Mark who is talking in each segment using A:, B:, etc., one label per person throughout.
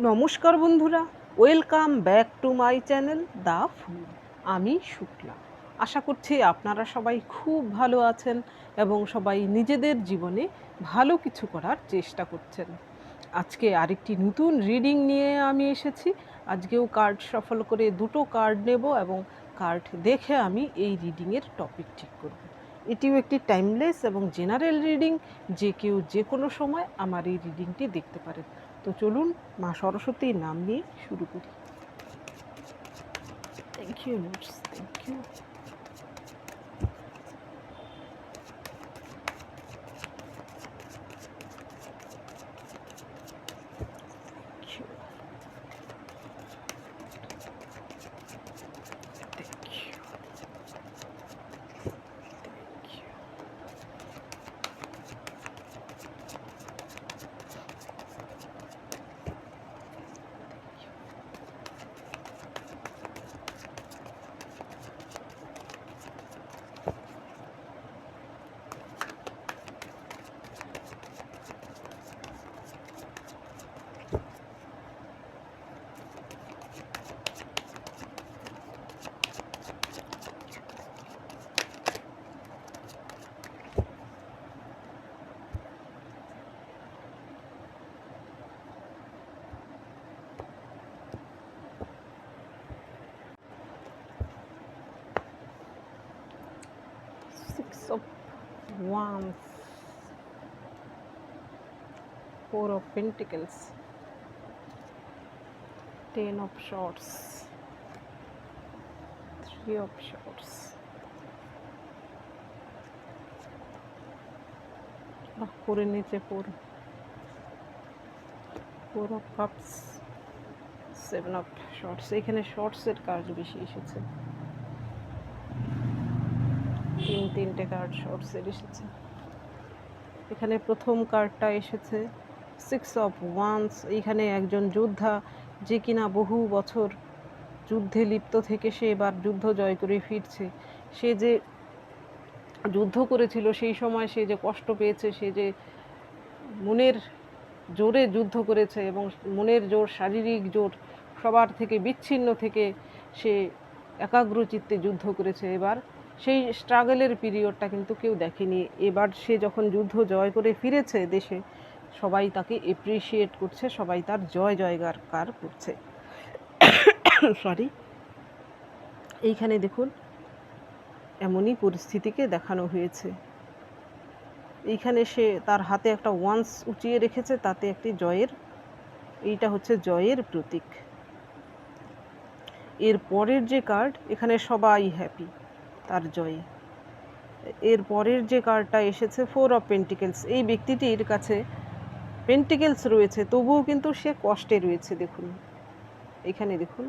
A: নমস্কার বন্ধুরা, welcome back to my channel the full. আমি শুক্লা। আশা করছি আপনারা সবাই খুব ভালো আছেন এবং সবাই নিজেদের জীবনে ভালো কিছু করার চেষ্টা করছেন। আজকে আরেকটি নতুন রিডিং নিয়ে আমি এসেছি। আজকেও কার্ড সফল করে দুটো কার্ড নেব এবং কার্ড দেখে আমি এই রিডিংয়ের টপিক ঠিক করব। এটিও একটি টাইমলেস এবং জেনারেল রিডিং, যে কেউ যে কোনো সময় আমার এই রিডিংটি দেখতে পারেন। তো চলুন মা সরস্বতীর নাম নিয়ে শুরু করি। Thank you universe, thank you. Six of Wands, Four of Pentacles, Ten of Swords, Three of Swords. করে নিচে Four of Cups, Seven of Swords. এখানে শর্টসের কার্ড বেশি এসেছে, তিনটে কার্ড শর্টসের এসেছে। এখানে প্রথম কার্ডটা এসেছে সিক্স অফ ওয়ান্স। এইখানে একজন যোদ্ধা, যে কিনা বহু বছর যুদ্ধে লিপ্ত থেকে সে এবার যুদ্ধ জয় করে ফিরছে। সে যে যুদ্ধ করেছিল সেই সময় সে যে কষ্ট পেয়েছে, সে যে মনের জোরে যুদ্ধ করেছে এবং মনের জোর, শারীরিক জোর সবার থেকে বিচ্ছিন্ন থেকে সে একাগ্রচিত্তে যুদ্ধ করেছে। এবার সেই স্ট্রাগলের পিরিয়ডটা কিন্তু কেউ দেখেনি। এবার সে যখন যুদ্ধ জয় করে ফিরেছে দেশে, সবাই তাকে এপ্রিসিয়েট করছে, সবাই তার জয় জয়গার করছে। সরি, এইখানে দেখুন এমনই পরিস্থিতিকে দেখানো হয়েছে। এইখানে সে তার হাতে একটা ওয়ান্স উঁচিয়ে রেখেছে, তাতে একটি জয়ের, এইটা হচ্ছে জয়ের প্রতীক। এর পরের যে কার্ড, এখানে সবাই হ্যাপি তার জয়ে। এর পরের যে কার্ডটা এসেছে ফোর অফ পেন্টিকেলস। এই ব্যক্তিটির কাছে পেন্টিকেলস রয়েছে, তবুও কিন্তু সে কষ্টে রয়েছে। দেখুন এখানে দেখুন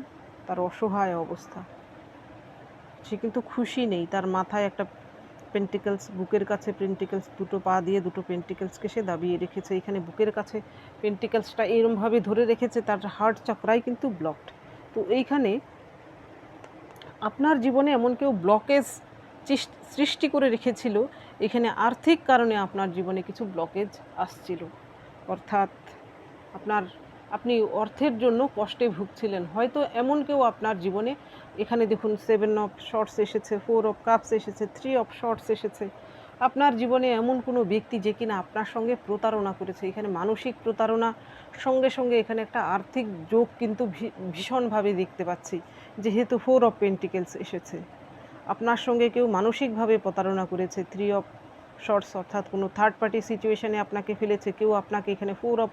A: তার অসহায় অবস্থা, সে কিন্তু খুশি নেই। তার মাথায় একটা পেন্টিকেলস, বুকের কাছে পেন্টিকেলস, দুটো পা দিয়ে দুটো পেন্টিকেলসকে সে দাবিয়ে রেখেছে। এখানে বুকের কাছে পেন্টিকেলসটা এরমভাবে ধরে রেখেছে, তার হার্ট চক্রাই কিন্তু ব্লকড। তো এইখানে আপনার জীবনে এমন কেউ ব্লকেজ সৃষ্টি করে রেখেছিল। এখানে আর্থিক কারণে আপনার জীবনে কিছু ব্লকেজ আসছিল, অর্থাৎ আপনি অর্থের জন্য কষ্টে ভুগছিলেন। হয়তো এমন কেউ আপনার জীবনে, এখানে দেখুন সেভেন অফ শর্টস এসেছে, ফোর অফ কাপস এসেছে, থ্রি অফ শর্টস এসেছে। আপনার জীবনে এমন কোনো ব্যক্তি যে কিনা আপনার সঙ্গে প্রতারণা করেছে। এখানে মানসিক প্রতারণা সঙ্গে সঙ্গে এখানে একটা আর্থিক যোগ কিন্তু ভীষণভাবে দেখতে পাচ্ছি, যেহেতু ফোর অফ পেন্টিকেলস এসেছে। আপনার সঙ্গে কেউ মানসিকভাবে প্রতারণা করেছে। থ্রি অফ শর্টস অর্থাৎ কোনো থার্ড পার্টি সিচুয়েশানে আপনাকে ফেলেছে কেউ আপনাকে। এখানে ফোর অফ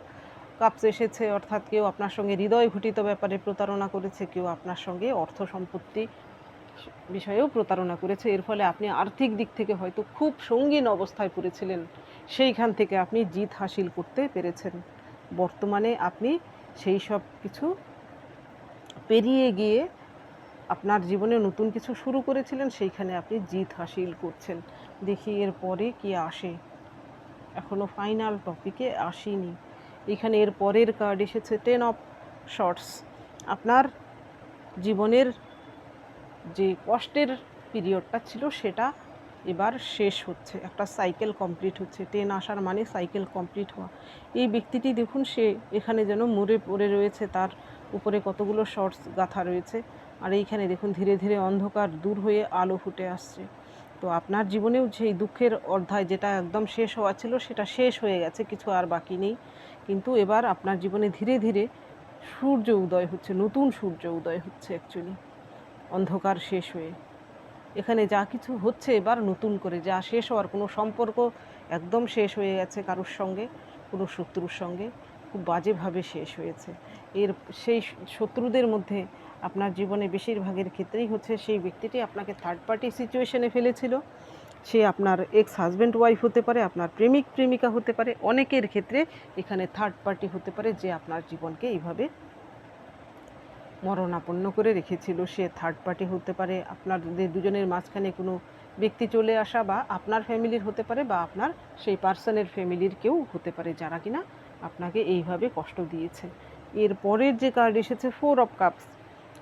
A: কাপস এসেছে, অর্থাৎ কেউ আপনার সঙ্গে হৃদয় ঘটিত ব্যাপারে প্রতারণা করেছে, কেউ আপনার সঙ্গে অর্থ সম্পত্তি বিষয়েও প্রতারণা করেছে। এর ফলে আপনি আর্থিক দিক থেকে হয়তো খুব সঙ্গীন অবস্থায় পড়েছিলেন, সেইখান থেকে আপনি জিত হাসিল করতে পেরেছেন। বর্তমানে আপনি সেই সব কিছু পেরিয়ে গিয়ে আপনার জীবনে নতুন কিছু শুরু করেছিলেন, সেইখানে আপনি জিত হাসিল করছেন। দেখি এর পরে কি আসে, এখনও ফাইনাল টপিকে আসিনি। এখানে এর পরের কার্ড এসেছে টেন অফ শর্টস। আপনার জীবনের যে কষ্টের পিরিয়ডটা ছিল সেটা এবার শেষ হচ্ছে, একটা সাইকেল কমপ্লিট হচ্ছে। 10 আসার মানে সাইকেল কমপ্লিট হওয়া। এই ব্যক্তিটি দেখুন, সে এখানে যেন মরে পড়ে রয়েছে, তার উপরে কতগুলো শর্টস গাঁথা রয়েছে, আর এইখানে দেখুন ধীরে ধীরে অন্ধকার দূর হয়ে আলো ফুটে আসছে। তো আপনার জীবনেও সেই দুঃখের অধ্যায় যেটা একদম শেষ হওয়া ছিল, সেটা শেষ হয়ে গেছে, কিছু আর বাকি নেই। কিন্তু এবার আপনার জীবনে ধীরে ধীরে সূর্য উদয় হচ্ছে, নতুন সূর্য উদয় হচ্ছে অ্যাকচুয়ালি, অন্ধকার শেষ হয়ে। এখানে যা কিছু হচ্ছে এবার নতুন করে, যা শেষ হওয়ার, কোনো সম্পর্ক একদম শেষ হয়ে গেছে কারোর সঙ্গে, কোনো শত্রুর সঙ্গে খুব বাজেভাবে শেষ হয়েছে। এর সেই শত্রুদের মধ্যে আপনার জীবনে বেশিরভাগের ক্ষেত্রেই হচ্ছে সেই ব্যক্তিটি আপনাকে থার্ড পার্টি সিচুয়েশনে ফেলেছিল। সে আপনার এক্স হাজব্যান্ড ওয়াইফ হতে পারে, আপনার প্রেমিক প্রেমিকা হতে পারে, অনেকের ক্ষেত্রে এখানে থার্ড পার্টি হতে পারে যে আপনার জীবনকে এইভাবে মরণাপন্ন করে রেখেছিল। সে থার্ড পার্টি হতে পারে, আপনাদের দুজনের মাঝখানে কোনো ব্যক্তি চলে আসা, বা আপনার ফ্যামিলির হতে পারে, বা আপনার সেই পার্সনের ফ্যামিলির কেউ হতে পারে, যারা কিনা আপনাকে এইভাবে কষ্ট দিয়েছে। এর পরের যে কার্ড এসেছে 4 অফ কাপস,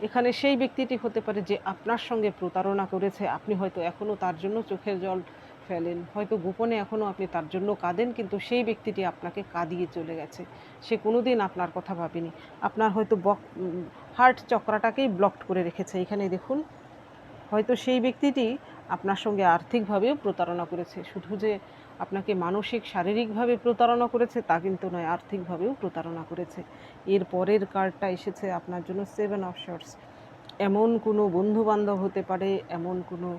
A: এখানে সেই ব্যক্তিটি হতে পারে যে আপনার সঙ্গে প্রতারণা করেছে। আপনি হয়তো এখনও তার জন্য চোখের জল ফেলেন, হয়তো গোপনে এখনও আপনি তার জন্য কাঁদেন, কিন্তু সেই ব্যক্তিটি আপনাকে কাঁদিয়ে চলে গেছে। সে কোনো দিন আপনার কথা ভাবেনি, আপনার হয়তো হার্ট চক্রাটাকেই ব্লকড করে রেখেছে। এখানে দেখুন, হয়তো সেই ব্যক্তিটি আপনার সঙ্গে আর্থিকভাবেও প্রতারণা করেছে। শুধু যে আপনাকে মানসিক শারীরিকভাবে প্রতারণা করেছে তা কিন্তু নয়, আর্থিকভাবেও প্রতারণা করেছে। এর পরের কার্ডটা এসেছে আপনার জন্য 7 অফ শর্টস। এমন কোনো বন্ধুবান্ধব হতে পারে, এমন কোনো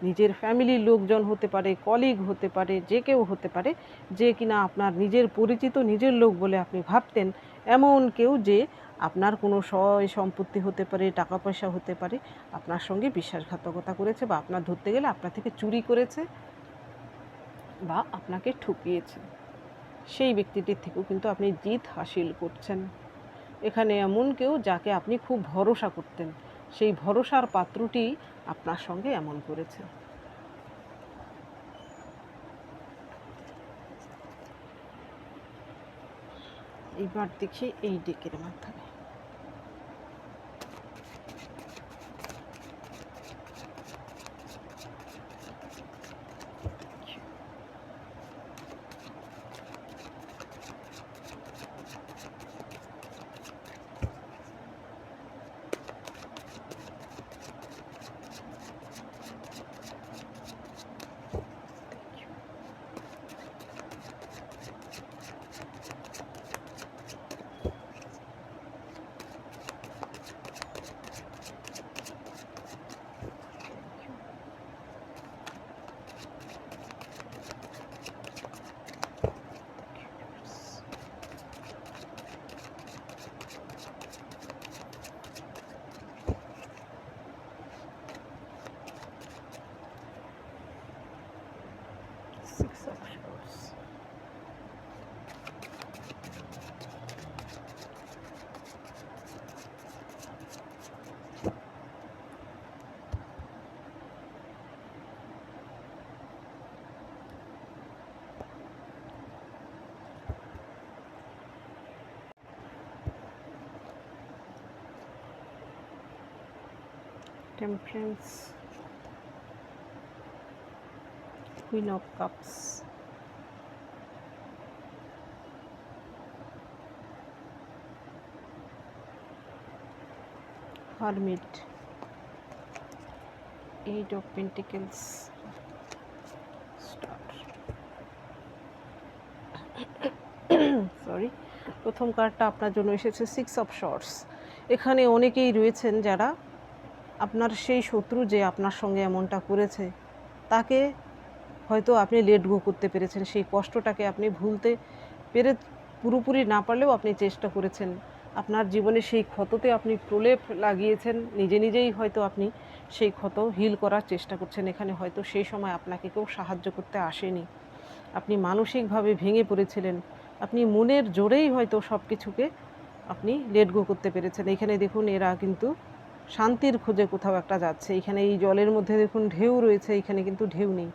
A: নিজের ফ্যামিলির লোকজন হতে পারে, কলিগ হতে পারে, যে কেউ হতে পারে, যে কিনা আপনার নিজের পরিচিত নিজের লোক বলে আপনি ভাবতেন, এমন কেউ যে আপনার কোনো সয় সম্পত্তি হতে পারে, টাকা পয়সা হতে পারে, আপনার সঙ্গে বিশ্বাসঘাতকতা করেছে, বা আপনার ধরতে গেলে আপনার থেকে চুরি করেছে, বা আপনাকে ঠকিয়েছে। সেই ব্যক্তিটির থেকেও কিন্তু আপনি জিত হাসিল করছেন। এখানে এমন কেউ যাকে আপনি খুব ভরসা করতেন, সেই ভরসার পাত্রটি আপনার সঙ্গে এমন করেছে। এইবার দেখি এই ডেকের মাধ্যমে। Six of Swords. Temperance. Queen of Cups. Hermit. 8 of Pentacles. Star. Sorry, প্রথম কার্ডটা আপনার জন্য এসেছে 6 অফ শর্টস। এখানে অনেকেই রয়েছেন যারা আপনার সেই শত্রু যে আপনার সঙ্গে এমনটা করেছে, তাকে হয়তো আপনি লেট গো করতে পেরেছেন, সেই কষ্টটাকে আপনি ভুলতে পেরে পুরোপুরি না পারলেও আপনি চেষ্টা করেছেন। আপনার জীবনে সেই ক্ষততে আপনি প্রলেপ লাগিয়েছেন, নিজে নিজেই হয়তো আপনি সেই ক্ষত হিল করার চেষ্টা করছেন। এখানে হয়তো সেই সময় আপনাকে কেউ সাহায্য করতে আসেনি, আপনি মানসিকভাবে ভেঙে পড়েছিলেন, আপনি মনের জোরেই হয়তো সব কিছুকে আপনি লেট গো করতে পেরেছেন। এখানে দেখুন, এরা কিন্তু শান্তির খোঁজে কোথাও একটা যাচ্ছে। এখানে এই জলের মধ্যে দেখুন ঢেউ রয়েছে, এখানে কিন্তু ঢেউ নেই।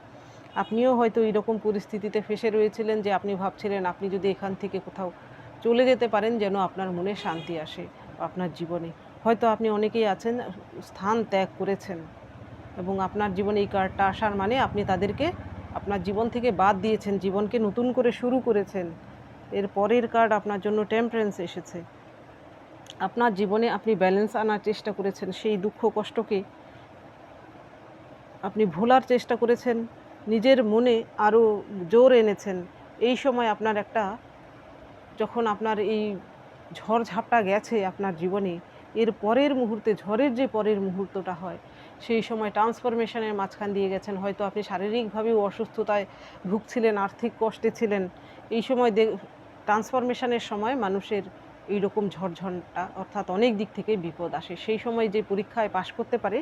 A: আপনিও হয়তো এইরকম পরিস্থিতিতে ফেসে রয়েছিলেন যে আপনি ভাবছিলেন আপনি যদি এখান থেকে কোথাও চলে যেতে পারেন, যেন আপনার মনে শান্তি আসে আপনার জীবনে। হয়তো আপনি অনেকেই আছেন স্থান ত্যাগ করেছেন, এবং আপনার জীবনে এই কার্ডটা আসার মানে আপনি তাদেরকে আপনার জীবন থেকে বাদ দিয়েছেন, জীবনকে নতুন করে শুরু করেছেন। এর পরের কার্ড আপনার জন্য টেম্পারেন্স এসেছে। আপনার জীবনে আপনি ব্যালেন্স আনার চেষ্টা করেছেন, সেই দুঃখ কষ্টকে আপনি ভোলার চেষ্টা করেছেন, নিজের মনে আরও জোর এনেছেন। এই সময় আপনার একটা, যখন আপনার এই ঝড়ঝাপটা গেছে আপনার জীবনে, এর পরের মুহূর্তে, ঝড়ের যে পরের মুহূর্তটা হয়, সেই সময় ট্রান্সফরমেশনের মাঝখান দিয়ে গেছেন। হয়তো আপনি শারীরিকভাবেও অসুস্থতায় ভুগছিলেন, আর্থিক কষ্টে ছিলেন। এই সময় ট্রান্সফরমেশনের সময় মানুষের এইরকম ঝড়ঝড়টা, অর্থাৎ অনেক দিক থেকে বিপদ আসে। সেই সময় যে পরীক্ষায় পাশ করতে পারে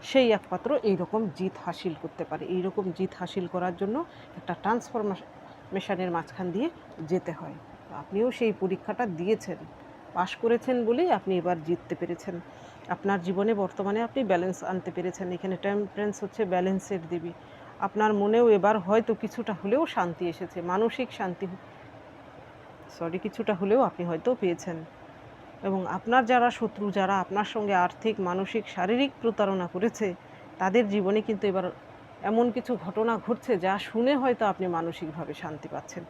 A: সেই একমাত্র এইরকম জিত হাসিল করতে পারে। এইরকম জিত হাসিল করার জন্য একটা ট্রান্সফরমেশনের মাঝখান দিয়ে যেতে হয়। আপনিও সেই পরীক্ষাটা দিয়েছেন, পাশ করেছেন বলেই আপনি এবার জিততে পেরেছেন। আপনার জীবনে বর্তমানে আপনি ব্যালেন্স আনতে পেরেছেন। এখানে টেম্পারেন্স হচ্ছে ব্যালেন্সের দেবী। আপনার মনেও এবার হয়তো কিছুটা হলেও শান্তি এসেছে, মানসিক শান্তি, কিছুটা হলেও আপনি হয়তো পেয়েছেন। এবং আপনার যারা শত্রু, যারা আপনার সঙ্গে আর্থিক, মানসিক, শারীরিক প্রতারণা করেছে, তাদের জীবনে কিন্তু এবার এমন কিছু ঘটনা ঘটছে যা শুনে হয়তো আপনি মানসিকভাবে শান্তি পাচ্ছেন।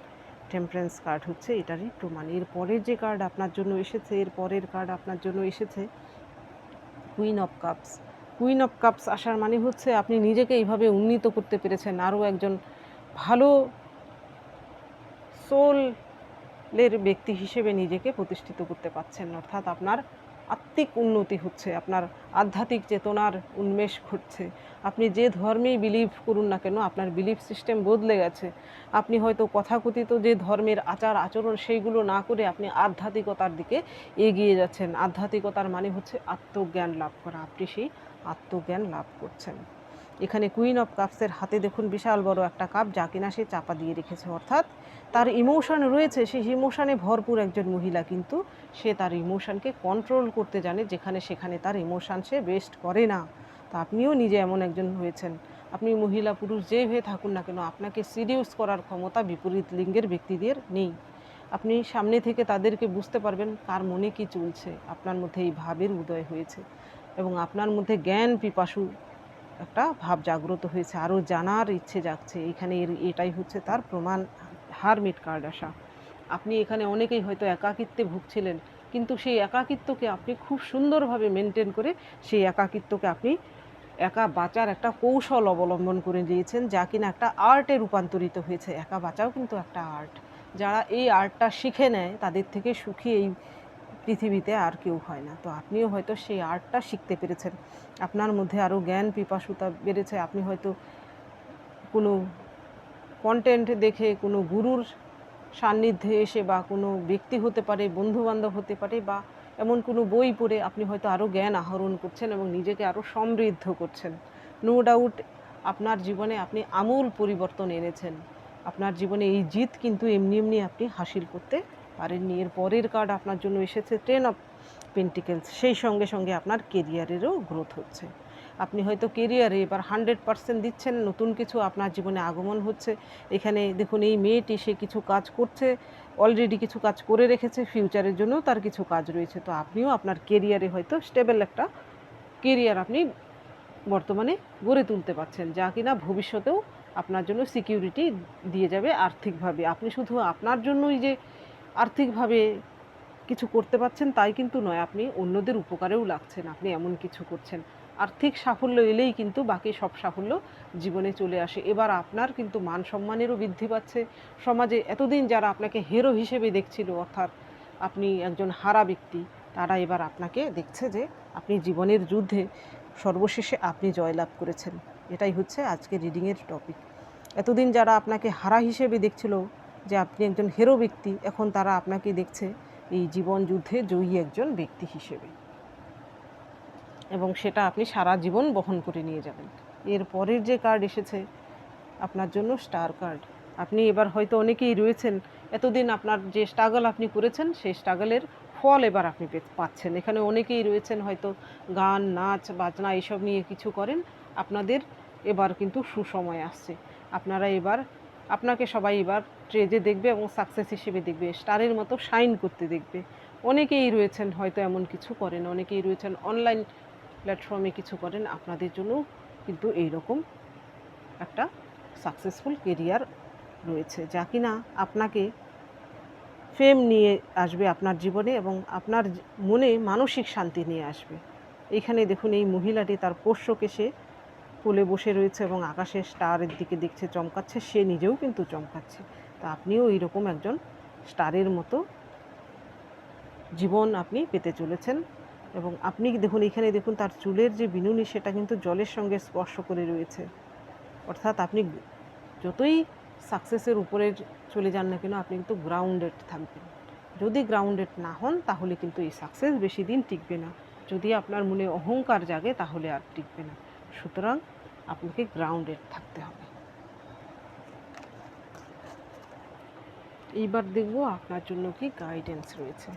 A: টেম্পারেন্স কার্ড হচ্ছে এটারই প্রমাণ। এর পরের যে কার্ড আপনার জন্য এসেছে, এর পরের কার্ড আপনার জন্য এসেছে queen of cups. Queen of cups আসার মানে হচ্ছে আপনি নিজেকে এইভাবে উন্নীত করতে পেরেছেন, আরও একজন ভালো সোলের ব্যক্তি হিসেবে নিজেকে প্রতিষ্ঠিত করতে পারছেন। অর্থাৎ আপনার আত্মিক উন্নতি হচ্ছে, আপনার আধ্যাত্মিক চেতনার উন্মেষ ঘটছে। আপনি যে ধর্মেই বিলিভ করুন না কেন, আপনার বিলিফ সিস্টেম বদলে গেছে। আপনি হয়তো কথাকথিত যে ধর্মের আচার আচরণ সেইগুলো না করে আপনি আধ্যাত্মিকতার দিকে এগিয়ে যাচ্ছেন। আধ্যাত্মিকতার মানে হচ্ছে আত্মজ্ঞান লাভ করা। আপনি সেই আত্মজ্ঞান লাভ করছেন। এখানে কুইন অফ কাপসের হাতে দেখুন বিশাল বড় একটা কাপ, যা কিনা সে চাপা দিয়ে রেখেছে। অর্থাৎ তার ইমোশন রয়েছে, সেই ইমোশনে ভরপুর একজন মহিলা, কিন্তু সে তার ইমোশনকে কন্ট্রোল করতে জানে, যেখানে সেখানে তার ইমোশন সে ওয়েস্ট করে না। তো আপনিও নিজে এমন একজন হয়েছেন। আপনি মহিলা পুরুষ যেই হয়ে থাকুন না কেন, আপনাকে সিরিয়াস করার ক্ষমতা বিপরীত লিঙ্গের ব্যক্তিদের নেই। আপনি সামনে থেকে তাদেরকে বুঝতে পারবেন কার মনে কী চলছে। আপনার মধ্যে এই ভাবের উদয় হয়েছে এবং আপনার মধ্যে জ্ঞান পিপাসু একটা ভাব জাগ্রত হয়েছে, আরও জানার ইচ্ছে জাগছে। এখানে এটাই হচ্ছে তার প্রমাণ, হারমিট কার্ড আসা। আপনি এখানে অনেকেই হয়তো একাকিত্বে ভুগছিলেন, কিন্তু সেই একাকিত্বকে আপনি খুব সুন্দরভাবে মেনটেন করে সেই একাকিত্বকে আপনি একা বাঁচার একটা কৌশল অবলম্বন করে দিয়েছেন, যা কিনা একটা আর্টে রূপান্তরিত হয়েছে। একা বাঁচাও কিন্তু একটা আর্ট। যারা এই আর্টটা শিখে নেয় তাদের থেকে সুখী এই পৃথিবীতে আর কেউ হয় না। তো আপনিও হয়তো সেই আর্টটা শিখতে পেরেছেন। আপনার মধ্যে আরও জ্ঞান পিপাসুতা বেড়েছে। আপনি হয়তো কোনো কন্টেন্ট দেখে, কোনো গুরুর সান্নিধ্যে এসে, বা কোনো ব্যক্তি হতে পারে, বন্ধুবান্ধব হতে পারে, বা এমন কোনো বই পড়ে আপনি হয়তো আরও জ্ঞান আহরণ করছেন এবং নিজেকে আরও সমৃদ্ধ করছেন। নো ডাউট আপনার জীবনে আপনি আমূল পরিবর্তন এনেছেন। আপনার জীবনে এই জিত কিন্তু এমনি এমনি আপনি হাসিল করতে পারেননি। এর পরের কার্ড আপনার জন্য এসেছে 10 অফ পেন্টিকেলস। সেই সঙ্গে সঙ্গে আপনার কেরিয়ারেরও গ্রোথ হচ্ছে। আপনি হয়তো কেরিয়ারে এবার 100% দিচ্ছেন, নতুন কিছু আপনার জীবনে আগমন হচ্ছে। এখানে দেখুন এই মেয়েটি সে কিছু কাজ করছে, অলরেডি কিছু কাজ করে রেখেছে, ফিউচারের জন্যও তার কিছু কাজ রয়েছে। তো আপনিও আপনার কেরিয়ারে হয়তো স্টেবল একটা কেরিয়ার আপনি বর্তমানে গড়ে তুলতে পারছেন, যা কিনা ভবিষ্যতেও আপনার জন্য সিকিউরিটি দিয়ে যাবে আর্থিকভাবে। আপনি শুধু আপনার জন্যই যে আর্থিকভাবে কিছু করতে পারছেন তাই কিন্তু নয়, আপনি অন্যদের উপকারেও লাগছেন, আপনি এমন কিছু করছেন। আর্থিক সাফল্য এলেই কিন্তু বাকি সব সাফল্য জীবনে চলে আসে। এবার আপনার কিন্তু মান সম্মানেরও বৃদ্ধি পাচ্ছে। সমাজে এতদিন যারা আপনাকে হিরো হিসেবে দেখছিল, অর্থাৎ আপনি একজন হারা ব্যক্তি, তারা এবার আপনাকে দেখছে যে আপনি জীবনের যুদ্ধে সর্বশেষে আপনি জয়লাভ করেছেন। এটাই হচ্ছে আজকের রিডিংয়ের টপিক। এতদিন যারা আপনাকে হারা হিসেবে দেখছিল, যে আপনি একজন হিরো ব্যক্তি, এখন তারা আপনাকে দেখছে এই জীবন যুদ্ধে জয়ী একজন ব্যক্তি হিসেবে, এবং সেটা আপনি সারা জীবন বহন করে নিয়ে যাবেন। এর পরের যে কার্ড এসেছে আপনার জন্য স্টার কার্ড। আপনি এবার হয়তো অনেকেই রয়েছেন, এতদিন আপনার যে স্ট্রাগল আপনি করেছেন সেই স্ট্রাগলের ফল এবার আপনি পাচ্ছেন। এখানে অনেকেই রয়েছেন হয়তো গান, নাচ, বাজনা এইসব নিয়ে কিছু করেন। আপনাদের এবার কিন্তু সুসময় আসছে। আপনারা এবার, আপনাকে সবাই এবার স্টেজে দেখবে এবং সাকসেস হিসেবে দেখবে, স্টারের মতো শাইন করতে দেখবে। অনেকেই রয়েছেন হয়তো এমন কিছু করেন, অনেকেই রয়েছেন অনলাইন প্ল্যাটফর্মে কিছু করেন। আপনাদের জন্য কিন্তু এইরকম একটা সাকসেসফুল কেরিয়ার রয়েছে, যা কিনা আপনাকে ফেম নিয়ে আসবে আপনার জীবনে এবং আপনার মনে মানসিক শান্তি নিয়ে আসবে। এইখানে দেখুন এই মহিলাটি তার পোষ্যকে সে কোলে বসে রয়েছে এবং আকাশের স্টারের দিকে দেখছে, চমকাচ্ছে, সে নিজেও কিন্তু চমকাচ্ছে। তা আপনিও এইরকম একজন স্টারের মতো জীবন আপনি পেতে চলেছেন। এবং আপনি দেখুন এখানে দেখুন তার চুলের যে বিনুনি সেটা কিন্তু জলের সঙ্গে স্পর্শ করে রয়েছে। অর্থাৎ আপনি যতই সাকসেসের উপরে চলে যান না কেন, আপনি কিন্তু গ্রাউন্ডেড থাকবেন। যদি গ্রাউন্ডেড না হন তাহলে কিন্তু এই সাকসেস বেশি দিন টিকবে না। যদি আপনার মনে অহংকার জাগে তাহলে আর টিকবে না। সুতরাং আপনাকে গ্রাউন্ডেড থাকতে হবে। এইবার দেখব আপনার জন্য কি গাইডেন্স রয়েছে।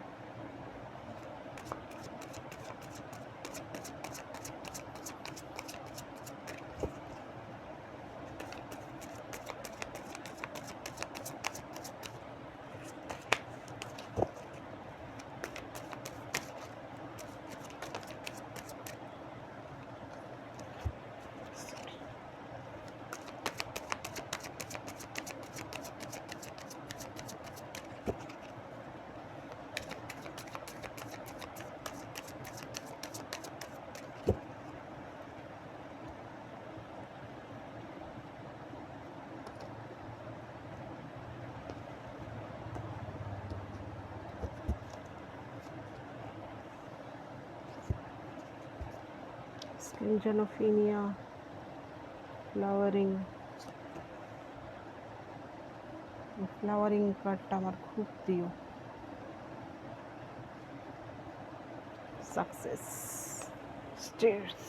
A: স্ক্যানজানোফিনিয়া, ফ্লাওয়ারিং কার্ডটা আমার খুব প্রিয়। Success stairs.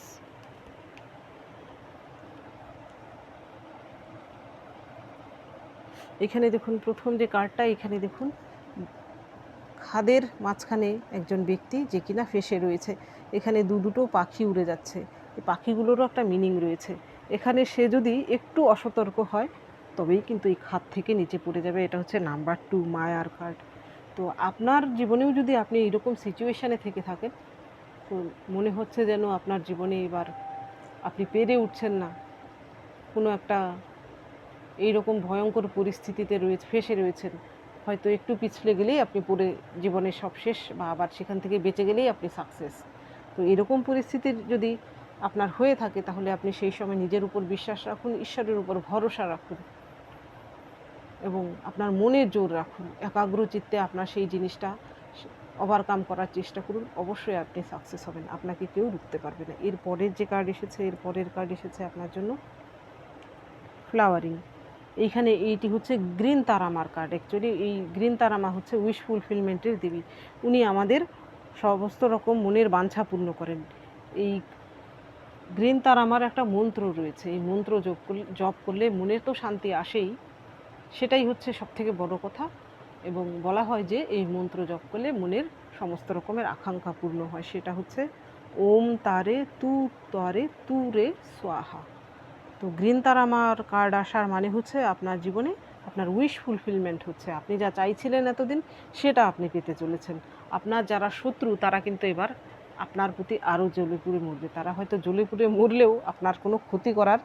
A: এখানে দেখুন প্রথম যে কার্ডটা, এখানে দেখুন খাদের মাঝখানে একজন ব্যক্তি যে কিনা ফেসে রয়েছে। এখানে দুটো পাখি উড়ে যাচ্ছে। এই পাখিগুলোরও একটা মিনিং রয়েছে। এখানে সে যদি একটু অসতর্ক হয় তবেই কিন্তু এই খাদ থেকে নিচে পড়ে যাবে। এটা হচ্ছে নাম্বার 2 মায়ার কার্ড। তো আপনার জীবনেও যদি আপনি এইরকম সিচুয়েশানে থেকে থাকেন, তো মনে হচ্ছে যেন আপনার জীবনে এবার আপনি পেরে উঠছেন না, কোনো একটা এইরকম ভয়ঙ্কর পরিস্থিতিতে ফেসে রয়েছেন, হয়তো একটু পিছলে গেলেই আপনি পড়ে জীবনের সব শেষ, বা আবার সেখান থেকে বেঁচে গেলেই আপনি সাকসেস। তো এরকম পরিস্থিতির যদি আপনার হয়ে থাকে তাহলে আপনি সেই সময় নিজের উপর বিশ্বাস রাখুন, ঈশ্বরের উপর ভরসা রাখুন এবং আপনার মনের জোর রাখুন। একাগ্র চিত্তে আপনার সেই জিনিসটা ওভারকাম করার চেষ্টা করুন। অবশ্যই আপনি সাকসেস হবেন, আপনাকে কেউ রুখতে পারবে না। এর পরের যে কার্ড এসেছে, এর পরের কার্ড এসেছে আপনার জন্য ফ্লাওয়ারিং। এইখানে এইটি হচ্ছে গ্রিন তারামার কার্ড। অ্যাকচুয়ালি এই গ্রিন তারামা হচ্ছে উইশ ফুলফিলমেন্টের দেবী। উনি আমাদের সমস্ত রকম মনের বাঞ্ছা পূর্ণ করেন। এই গ্রিন তারামার একটা মন্ত্র রয়েছে, এই মন্ত্র জপ করলে মনে তো শান্তি আসেই, সেটাই হচ্ছে সবথেকে বড় কথা। এবং বলা হয় যে এই মন্ত্র জপ করলে মনের সমস্ত রকমের আকাঙ্ক্ষা পূর্ণ হয়। সেটা হচ্ছে ওম তারে তু রে সোয়াহা। তো গ্রিন তারামার কার্ড আসার মানে হচ্ছে আপনার জীবনে আপনার উইশ ফুলফিলমেন্ট হচ্ছে। আপনি যা চাইছিলেন এতদিন সেটা আপনি পেতে চলেছেন। আপনার যারা শত্রু তারা কিন্তু এবার আপনার প্রতি আরও জ্বলে পুড়ে মরবে। তারা হয়তো জ্বলে পুড়ে মরলেও আপনার কোনো ক্ষতি করার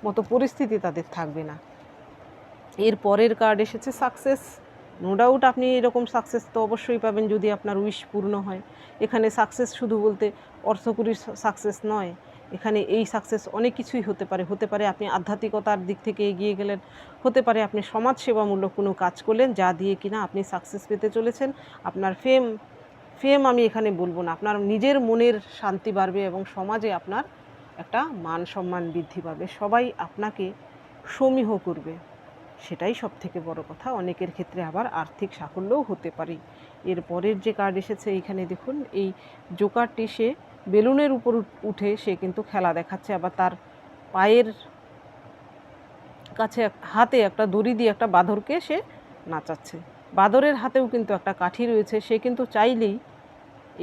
A: মতো পরিস্থিতি তাদের থাকবে না। এর পরের কার্ড এসেছে সাকসেস। নো ডাউট আপনি এরকম সাকসেস তো অবশ্যই পাবেন যদি আপনার উইশ পূর্ণ হয়। এখানে সাকসেস শুধু বলতে অর্থকরীর সাকসেস নয়, এখানে এই সাকসেস অনেক কিছুই হতে পারে। হতে পারে আপনি আধ্যাত্মিকতার দিক থেকে এগিয়ে গেলেন, হতে পারে আপনি সমাজসেবামূলক কোনো কাজ করলেন যা দিয়ে কিনা আপনি সাকসেস পেতে চলেছেন। আপনার ফেম আমি এখানে বলবো না, আপনার নিজের মনের শান্তি বাড়বে এবং সমাজে আপনার একটা মান সম্মান বৃদ্ধি পাবে। সবাই আপনাকে সমীহ করবে, সেটাই সবথেকে বড় কথা। অনেকের ক্ষেত্রে আবার আর্থিক সাফল্যও হতে পারে। এর পরের যে কার্ড এসেছে এইখানে দেখুন, এই জোকারটি সে বেলুনের উপর উঠে সে কিন্তু খেলা দেখাচ্ছে, আবার তার পায়ের কাছে হাতে একটা দড়ি দিয়ে একটা বাঁদরকে সে নাচাচ্ছে। বাঁদরের হাতেও কিন্তু একটা কাঠি রয়েছে, সে কিন্তু চাইলেই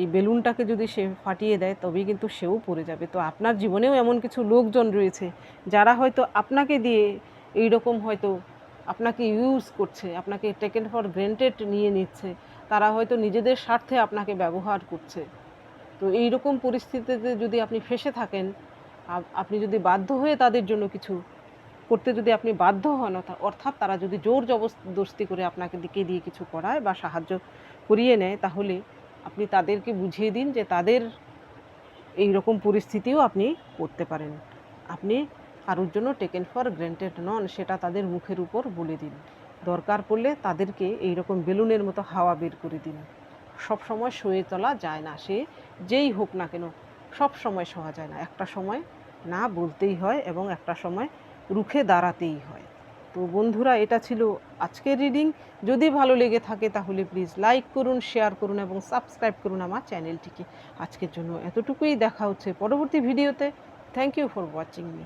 A: এই বেলুনটাকে যদি সে ফাটিয়ে দেয় তবেই কিন্তু সেও পড়ে যাবে। তো আপনার জীবনেও এমন কিছু লোকজন রয়েছে যারা হয়তো আপনাকে দিয়ে এইরকম হয়তো আপনাকে ইউজ করছে, আপনাকে টেকেন ফর গ্রান্টেড নিয়ে নিচ্ছে, তারা হয়তো নিজেদের স্বার্থে আপনাকে ব্যবহার করছে। তো এইরকম পরিস্থিতিতে যদি আপনি ফেঁসে থাকেন আপনি যদি বাধ্য হয়ে তাদের জন্য কিছু করতে যদি আপনি বাধ্য হন, অর্থাৎ তারা যদি জোর জবরদস্তি করে আপনাকে দিয়ে কিছু করায় বা সাহায্য করিয়ে নেয়, তাহলে আপনি তাদেরকে বুঝিয়ে দিন যে তাদের এই রকম পরিস্থিতিও আপনি পড়তে পারেন। আপনি কারোর জন্য টেকেন ফর গ্র্যান্টেড নন, সেটা তাদের মুখের উপর বলে দিন। দরকার পড়লে তাদেরকে এই রকম বেলুনের মতো হাওয়া বের করে দিন। সব সময় সয়ে চলা যায় না, সে যেই হোক না কেন সব সময় সওয়া যায় না। একটা সময় না বলতেই হয় এবং একটা সময় রুখে দাঁড়াতেই হয়। তো বন্ধুরা, এটা ছিল আজকের রিডিং। যদি ভালো লেগে থাকে তাহলে প্লিজ লাইক করুন, শেয়ার করুন এবং সাবস্ক্রাইব করুন আমার চ্যানেলটিকে। আজকের জন্য এতটুকুই, দেখা হচ্ছে পরবর্তী ভিডিওতে। Thank you for watching me.